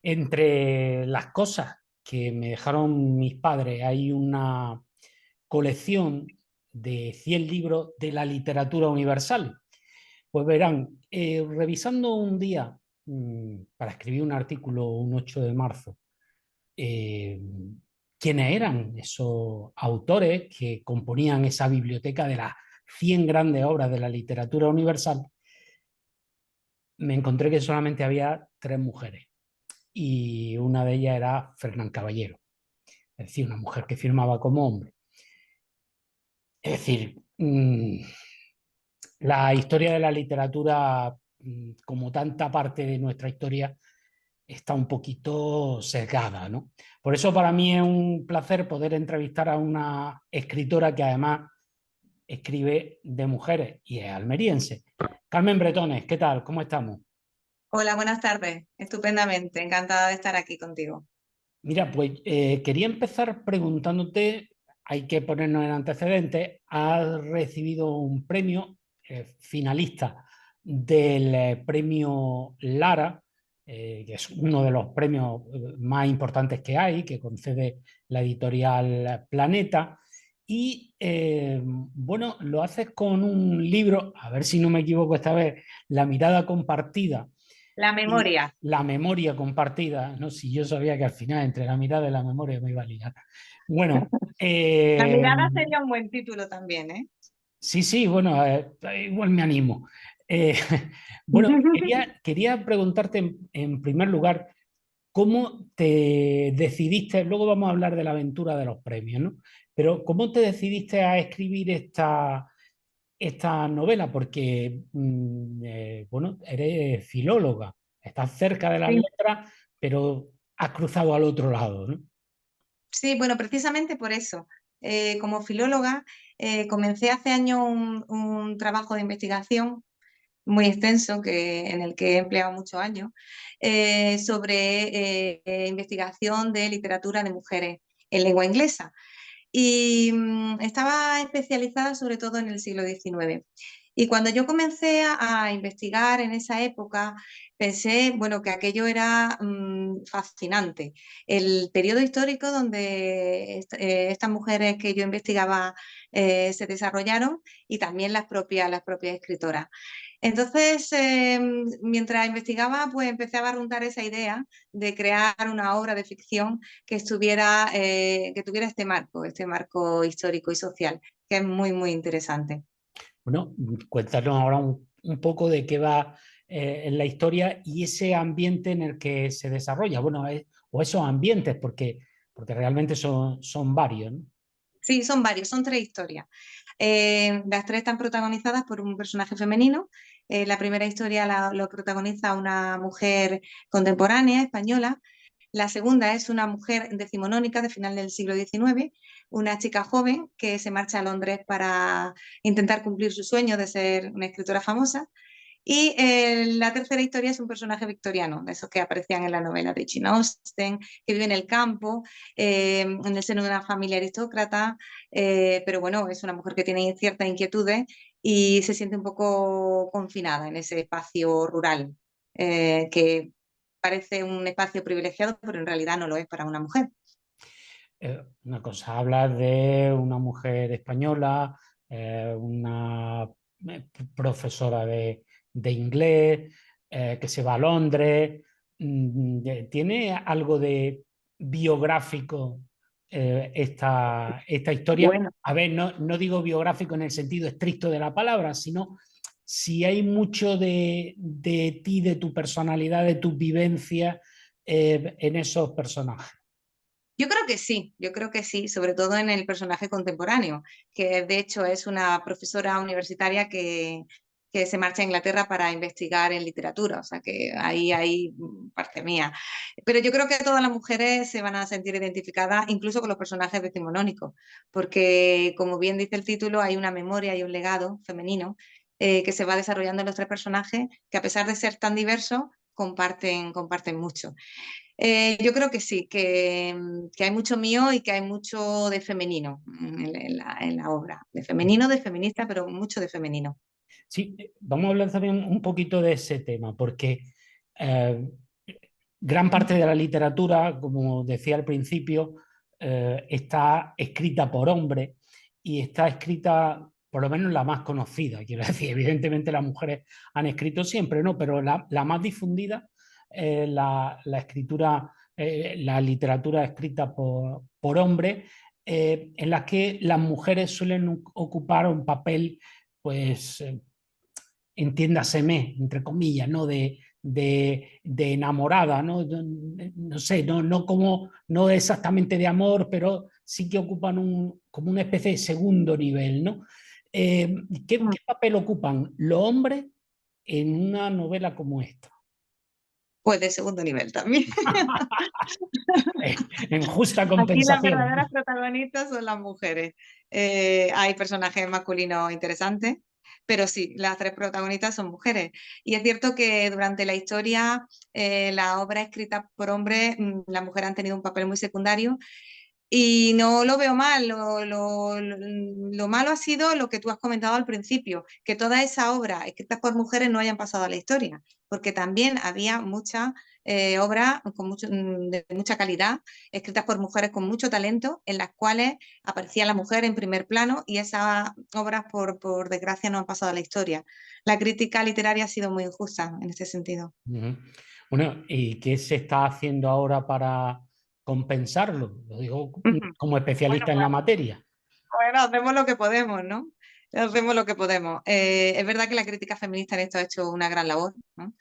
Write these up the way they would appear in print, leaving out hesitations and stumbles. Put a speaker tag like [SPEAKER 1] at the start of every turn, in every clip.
[SPEAKER 1] Entre las cosas que me dejaron mis padres hay una colección de 100 libros de la literatura universal. Pues verán, revisando un día para escribir un artículo un 8 de marzo, eh, quiénes eran esos autores que componían esa biblioteca de las 100 grandes obras de la literatura universal, me encontré que solamente había 3 mujeres y una de ellas era Fernán Caballero, es decir, una mujer que firmaba como hombre. Es decir, la historia de la literatura, como tanta parte de nuestra historia, está un poquito sesgada, ¿no? Por eso para mí es un placer poder entrevistar a una escritora que además escribe de mujeres y es almeriense. Carmen Bretones, ¿qué tal? ¿Cómo estamos?
[SPEAKER 2] Hola, buenas tardes. Estupendamente, encantada de estar aquí contigo.
[SPEAKER 1] Mira, pues quería empezar preguntándote, hay que ponernos en antecedentes, has recibido un premio finalista del premio Lara, que es uno de los premios más importantes que hay, que concede la editorial Planeta, y bueno, lo haces con un libro, a ver si no me equivoco esta vez, La mirada compartida
[SPEAKER 2] La
[SPEAKER 1] y
[SPEAKER 2] memoria.
[SPEAKER 1] la memoria compartida, ¿no? Si yo sabía que al final entre la mirada y la memoria me iba a liar. Bueno,
[SPEAKER 2] La mirada sería un buen título también, ¿eh?
[SPEAKER 1] sí, sí, bueno, igual me animo. Eh, bueno, quería preguntarte en primer lugar, ¿cómo te decidiste? Luego vamos a hablar de la aventura de los premios, ¿no? Pero ¿cómo te decidiste a escribir esta novela? Porque, bueno, eres filóloga, estás cerca de las
[SPEAKER 2] Sí.
[SPEAKER 1] letras, pero has cruzado al otro lado, ¿no?
[SPEAKER 2] Sí, bueno, precisamente por eso. Como filóloga, comencé hace años un trabajo de investigación muy extenso en el que he empleado muchos años sobre investigación de literatura de mujeres en lengua inglesa. Y estaba especializada sobre todo en el siglo XIX. Y cuando yo comencé a investigar en esa época, pensé, bueno, que aquello era fascinante. El periodo histórico donde estas mujeres que yo investigaba se desarrollaron y también las propias escritoras. Entonces, mientras investigaba, pues empecé a barruntar esa idea de crear una obra de ficción que tuviera este marco histórico y social, que es muy, muy interesante.
[SPEAKER 1] Bueno, cuéntanos ahora un poco de qué va en la historia y ese ambiente en el que se desarrolla. Bueno, o esos ambientes, porque realmente son varios, ¿no?
[SPEAKER 2] Sí, son varios, son 3 historias. Las 3 están protagonizadas por un personaje femenino. La primera historia lo protagoniza una mujer contemporánea española. La segunda es una mujer decimonónica de final del siglo XIX, una chica joven que se marcha a Londres para intentar cumplir su sueño de ser una escritora famosa. Y la tercera historia es un personaje victoriano, de esos que aparecían en la novela de Jane Austen, que vive en el campo, en el seno de una familia aristócrata, pero bueno, es una mujer que tiene ciertas inquietudes y se siente un poco confinada en ese espacio rural, que parece un espacio privilegiado, pero en realidad no lo es para una mujer.
[SPEAKER 1] Una cosa, hablas de una mujer española, una profesora de inglés, que se va a Londres. ¿Tiene algo de biográfico esta historia?
[SPEAKER 2] Bueno,
[SPEAKER 1] A ver, no digo biográfico en el sentido estricto de la palabra, sino si hay mucho de ti, de tu personalidad, de tu vivencia en esos personajes.
[SPEAKER 2] yo creo que sí, sobre todo en el personaje contemporáneo, que de hecho es una profesora universitaria que se marcha a Inglaterra para investigar en literatura, o sea que ahí hay parte mía. Pero yo creo que todas las mujeres se van a sentir identificadas, incluso con los personajes decimonónicos, porque como bien dice el título, hay una memoria y un legado femenino que se va desarrollando en los 3 personajes, que a pesar de ser tan diversos, comparten mucho. Yo creo que sí, que hay mucho mío y que hay mucho de femenino en la obra. De femenino, de feminista, pero mucho de femenino.
[SPEAKER 1] Sí, vamos a hablar también un poquito de ese tema, porque eh, gran parte de la literatura, como decía al principio, está escrita por hombres y está escrita, por lo menos la más conocida, quiero decir, evidentemente las mujeres han escrito siempre, ¿no? Pero la más difundida, la escritura, la literatura escrita por hombres, en la que las mujeres suelen ocupar un papel, pues, entiéndaseme, entre comillas, ¿no? De enamorada, ¿no? No sé, no, como, no exactamente de amor, pero sí que ocupan como una especie de segundo nivel, ¿no? ¿Qué papel ocupan los hombres en una novela como esta?
[SPEAKER 2] Pues de segundo nivel también.
[SPEAKER 1] En justa
[SPEAKER 2] Aquí las
[SPEAKER 1] compensación.
[SPEAKER 2] verdaderas protagonistas son las mujeres. Hay personajes masculinos interesantes, pero sí, las tres protagonistas son mujeres. Y es cierto que durante la historia, la obra escrita por hombres, las mujeres han tenido un papel muy secundario y no lo veo mal. Lo malo ha sido lo que tú has comentado al principio, que toda esa obra escrita por mujeres no hayan pasado a la historia, porque también había muchas obras de mucha calidad, escritas por mujeres con mucho talento, en las cuales aparecía la mujer en primer plano y esas obras, por desgracia, no han pasado a la historia. La crítica literaria ha sido muy injusta en este sentido.
[SPEAKER 1] Ujú. Bueno, ¿y qué se está haciendo ahora para compensarlo? Lo digo
[SPEAKER 2] Ujú.
[SPEAKER 1] como
[SPEAKER 2] Bueno,
[SPEAKER 1] especialista en la materia.
[SPEAKER 2] bueno, hacemos lo que podemos, ¿no? Hacemos lo que podemos. Es verdad que la crítica feminista en esto ha hecho una gran labor, ¿no?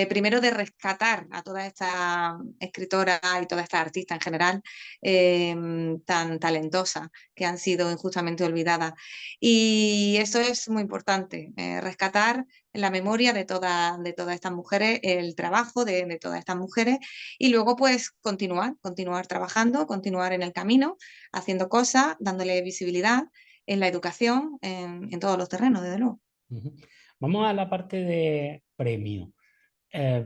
[SPEAKER 2] Primero de rescatar a todas estas escritoras y todas estas artistas en general tan talentosas que han sido injustamente olvidadas. Y eso es muy importante, rescatar la memoria de todas estas mujeres, el trabajo de todas estas mujeres y luego pues continuar trabajando, continuar en el camino haciendo cosas, dándole visibilidad en la educación, en todos los terrenos, desde luego.
[SPEAKER 1] Ujú. Vamos a la parte de premio. Eh,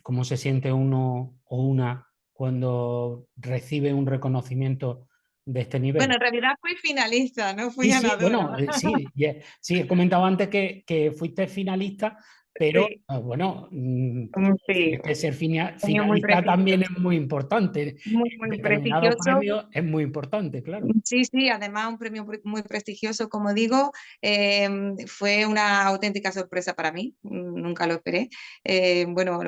[SPEAKER 1] ¿Cómo se siente uno o una cuando recibe un reconocimiento de este
[SPEAKER 2] Bueno,
[SPEAKER 1] nivel?
[SPEAKER 2] en realidad fui finalista, no fui
[SPEAKER 1] Sí, sí,
[SPEAKER 2] ganadora.
[SPEAKER 1] bueno, sí, sí, he comentado antes que fuiste finalista, pero
[SPEAKER 2] Sí,
[SPEAKER 1] bueno,
[SPEAKER 2] sí,
[SPEAKER 1] es que ser
[SPEAKER 2] premio muy
[SPEAKER 1] finalista también es
[SPEAKER 2] prestigioso.
[SPEAKER 1] muy importante.
[SPEAKER 2] Muy
[SPEAKER 1] Determinados
[SPEAKER 2] prestigioso.
[SPEAKER 1] premios es muy importante, claro.
[SPEAKER 2] Sí, sí, además un premio muy prestigioso, como digo, fue una auténtica sorpresa para mí, nunca lo esperé. Bueno,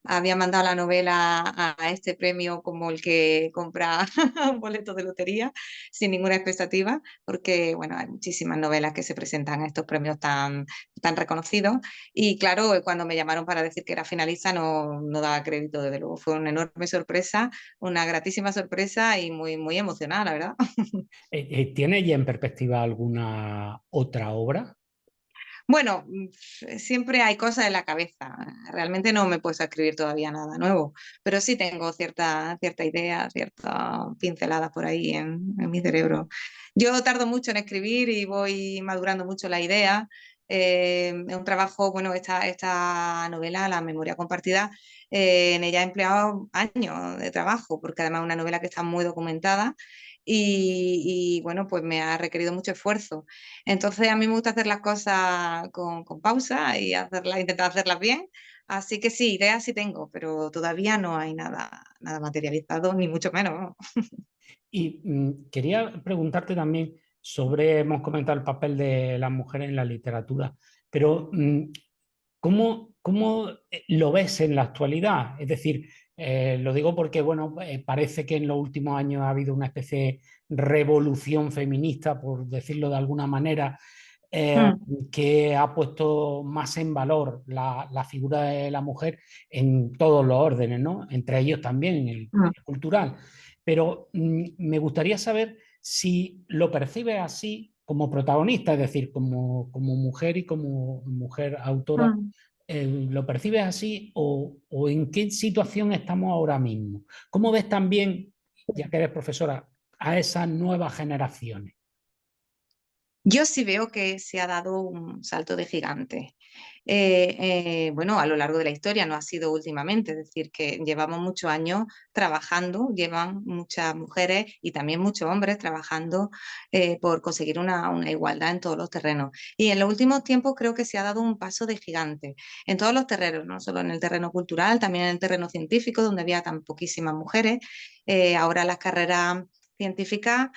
[SPEAKER 2] había mandado la novela a este premio como el que compra un boleto de lotería, sin ninguna expectativa, porque bueno, hay muchísimas novelas que se presentan a estos premios tan reconocidos. Y claro, cuando me llamaron para decir que era finalista, no daba crédito, desde luego, fue una enorme sorpresa, una gratísima sorpresa y muy emocionada, la verdad.
[SPEAKER 1] ¿Tiene ya en perspectiva alguna otra obra?
[SPEAKER 2] Bueno, siempre hay cosas en la cabeza. Realmente no me he puesto a escribir todavía nada nuevo, pero sí tengo cierta idea, cierta pincelada por ahí en mi cerebro. Yo tardo mucho en escribir y voy madurando mucho la idea. Es un trabajo, bueno, esta novela, La memoria compartida, en ella he empleado años de trabajo, porque además es una novela que está muy documentada y bueno, pues me ha requerido mucho esfuerzo. Entonces a mí me gusta hacer las cosas con pausa y intentar hacerlas bien. Así que sí, ideas sí tengo, pero todavía no hay nada materializado, ni mucho menos. ¿No?
[SPEAKER 1] Y quería preguntarte también sobre, hemos comentado el papel de las mujeres en la literatura, pero ¿cómo lo ves en la actualidad? Es decir, lo digo porque, bueno, parece que en los últimos años ha habido una especie de revolución feminista, por decirlo de alguna manera, eh,
[SPEAKER 2] Mm,
[SPEAKER 1] que ha puesto más en valor la figura de la mujer en todos los órdenes, ¿no? Entre ellos también en
[SPEAKER 2] mm,
[SPEAKER 1] el cultural. Pero me gustaría saber si lo percibes así como protagonista, es decir, como mujer y como mujer autora,
[SPEAKER 2] mm.
[SPEAKER 1] ¿lo percibes así o en qué situación estamos ahora mismo? ¿Cómo ves también, ya que eres profesora, a esas nuevas generaciones?
[SPEAKER 2] Yo sí veo que se ha dado un salto de gigante. Bueno, a lo largo de la historia, no ha sido últimamente, es decir, que llevamos muchos años trabajando, llevan muchas mujeres y también muchos hombres trabajando por conseguir una igualdad en todos los terrenos. Y en los últimos tiempos creo que se ha dado un paso de gigante en todos los terrenos, no solo en el terreno cultural, también en el terreno científico, donde había tan poquísimas mujeres. Ahora las carreras científicas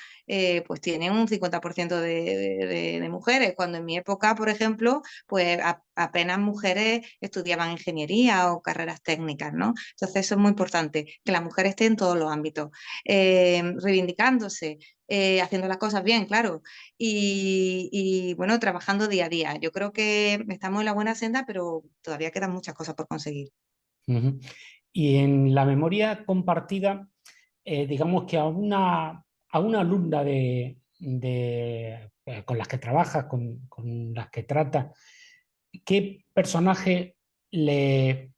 [SPEAKER 2] pues tienen un 50% de mujeres, cuando en mi época, por ejemplo, pues apenas mujeres estudiaban ingeniería o carreras técnicas, ¿no? Entonces eso es muy importante, que la mujer esté en todos los ámbitos, reivindicándose, haciendo las cosas bien, claro, bueno, trabajando día a día. Yo creo que estamos en la buena senda, pero todavía quedan muchas cosas por conseguir.
[SPEAKER 1] Ujú. Y en la memoria compartida, digamos que a una alumna con las que trabajas, con las que tratas, ¿qué personaje le,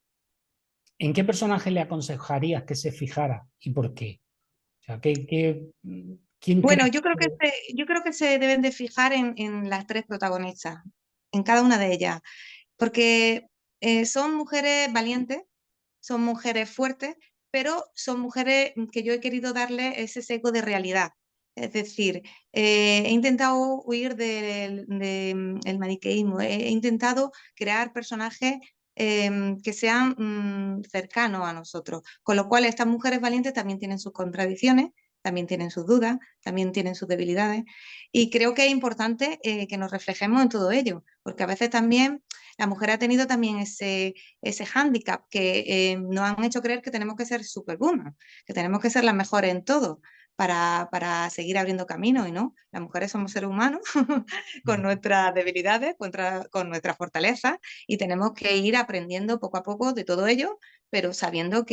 [SPEAKER 1] ¿en qué personaje le aconsejarías que se fijara y por qué? O sea, ¿quién
[SPEAKER 2] Bueno,
[SPEAKER 1] crees
[SPEAKER 2] yo creo que
[SPEAKER 1] que...
[SPEAKER 2] yo creo que se deben de fijar en las tres protagonistas, en cada una de ellas, porque son mujeres valientes, son mujeres fuertes, pero son mujeres que yo he querido darle ese sesgo de realidad. Es decir, he intentado huir del maniqueísmo, he intentado crear personajes que sean cercanos a nosotros, con lo cual estas mujeres valientes también tienen sus contradicciones, también tienen sus dudas, también tienen sus debilidades, y creo que es importante que nos reflejemos en todo ello, porque a veces también la mujer ha tenido también ese hándicap que nos han hecho creer que tenemos que ser superwoman, que tenemos que ser las mejores en todo para seguir abriendo camino y no, las mujeres somos seres humanos con nuestras debilidades, con nuestras fortalezas y tenemos que ir aprendiendo poco a poco de todo ello, pero sabiendo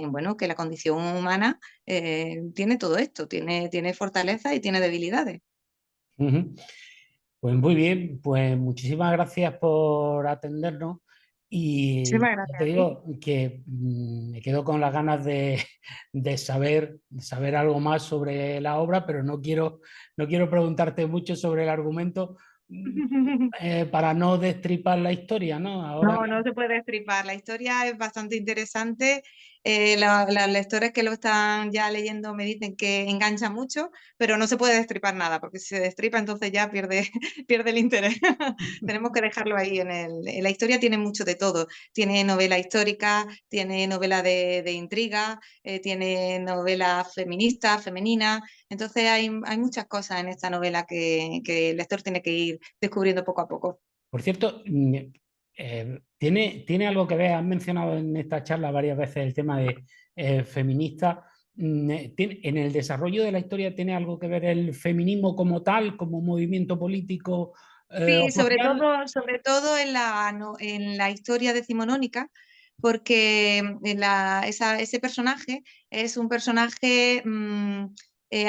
[SPEAKER 2] bueno, que la condición humana tiene todo esto, tiene fortalezas y tiene debilidades.
[SPEAKER 1] Ujú. Pues muy bien, pues muchísimas gracias por atendernos y
[SPEAKER 2] Muchísimas
[SPEAKER 1] ya
[SPEAKER 2] gracias
[SPEAKER 1] te
[SPEAKER 2] a ti.
[SPEAKER 1] digo que me quedo con las ganas de saber algo más sobre la obra, pero no quiero preguntarte mucho sobre el argumento mm, para no destripar la historia, ¿no? Ahora,
[SPEAKER 2] No, no se puede destripar. La historia es bastante interesante. Las lectores que lo están ya leyendo me dicen que engancha mucho, pero no se puede destripar nada, porque si se destripa entonces ya pierde, pierde el interés. Tenemos que dejarlo ahí la historia tiene mucho de todo. Tiene novela histórica, tiene novela de intriga, tiene novela feminista, femenina. Entonces hay muchas cosas en esta novela que el lector tiene que ir descubriendo poco a poco.
[SPEAKER 1] por cierto, tiene algo que ver, has mencionado en esta charla varias veces el tema de feminista. En el desarrollo de la historia tiene algo que ver el feminismo como tal, como movimiento político o
[SPEAKER 2] Sí,
[SPEAKER 1] social.
[SPEAKER 2] sobre todo en la historia decimonónica, porque ese personaje es un personaje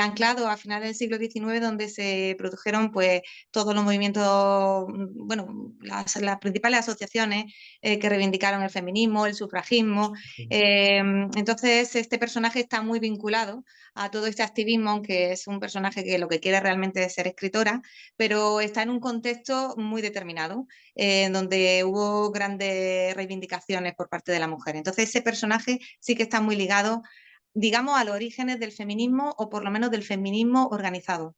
[SPEAKER 2] anclado a finales del siglo XIX, donde se produjeron pues, todos los movimientos, bueno, las principales asociaciones que reivindicaron el feminismo, el sufragismo. Entonces, este personaje está muy vinculado a todo este activismo, aunque es un personaje que lo que quiere realmente es ser escritora, pero está en un contexto muy determinado, en donde hubo grandes reivindicaciones por parte de la mujer. Entonces ese personaje sí que está muy ligado, digamos, a los orígenes del feminismo o por lo menos del feminismo organizado.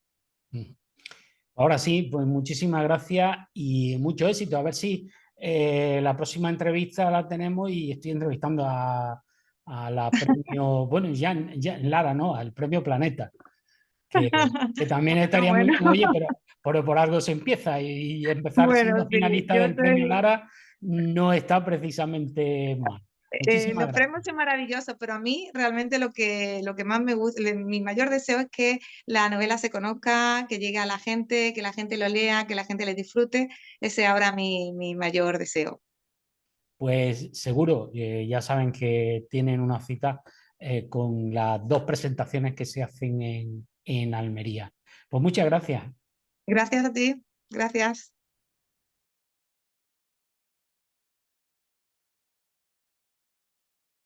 [SPEAKER 1] Ahora sí, pues muchísimas gracias y mucho éxito. A ver si la próxima entrevista la tenemos y estoy entrevistando a la premio, bueno, ya en Lara, ¿no? Al premio Planeta, que, que también estaría muy
[SPEAKER 2] Bueno,
[SPEAKER 1] bien, oye, pero por algo se empieza y empezar
[SPEAKER 2] bueno,
[SPEAKER 1] siendo
[SPEAKER 2] sí,
[SPEAKER 1] finalista del premio Lara no está precisamente mal. Muchísimas
[SPEAKER 2] los
[SPEAKER 1] gracias.
[SPEAKER 2] premios son maravillosos, pero a mí realmente lo que más me gusta, mi mayor deseo es que la novela se conozca, que llegue a la gente, que la gente lo lea, que la gente le disfrute. Ese es ahora mi mayor deseo.
[SPEAKER 1] Pues seguro, ya saben que tienen una cita con las dos presentaciones que se hacen en Almería. Pues muchas gracias.
[SPEAKER 2] Gracias a ti, gracias.